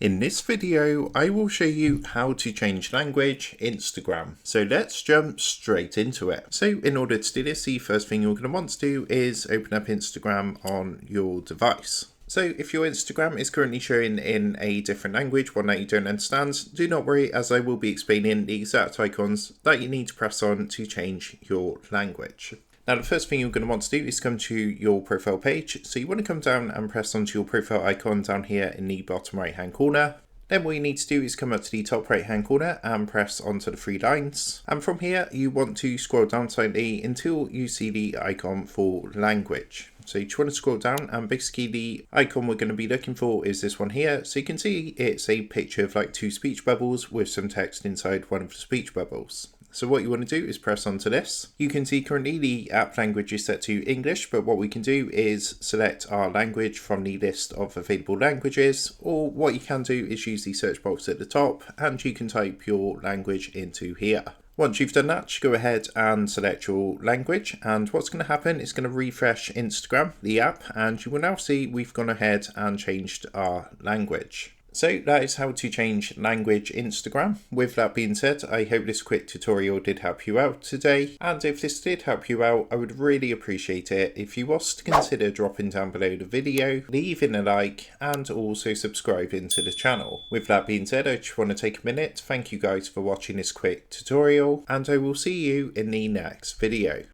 In this video, I will show you how to change language Instagram. So let's jump straight into it. So in order to do this, the first thing you're going to want to do is open up Instagram on your device. So if your Instagram is currently showing in a different language, one that you don't understand, do not worry, as I will be explaining the exact icons that you need to press on to change your language. Now, the first thing you're going to want to do is come to your profile page. So you want to come down and press onto your profile icon down here in the bottom right hand corner. Then what you need to do is come up to the top right hand corner and press onto the three lines. And from here, you want to scroll down slightly until you see the icon for language. So you just want to scroll down, and basically the icon we're going to be looking for is this one here. So you can see it's a picture of like two speech bubbles with some text inside one of the speech bubbles. So what you want to do is press onto this. You can see currently the app language is set to English, but what we can do is select our language from the list of available languages, or what you can do is use the search box at the top and you can type your language into here. Once you've done that, just go ahead and select your language, and what's going to happen is going to refresh Instagram, the app, and you will now see we've gone ahead and changed our language. So that is how to change language Instagram. With that being said, I hope this quick tutorial did help you out today. And if this did help you out, I would really appreciate it if you was to consider dropping down below the video, leaving a like, and also subscribing to the channel. With that being said, I just want to take a minute to thank you guys for watching this quick tutorial, and I will see you in the next video.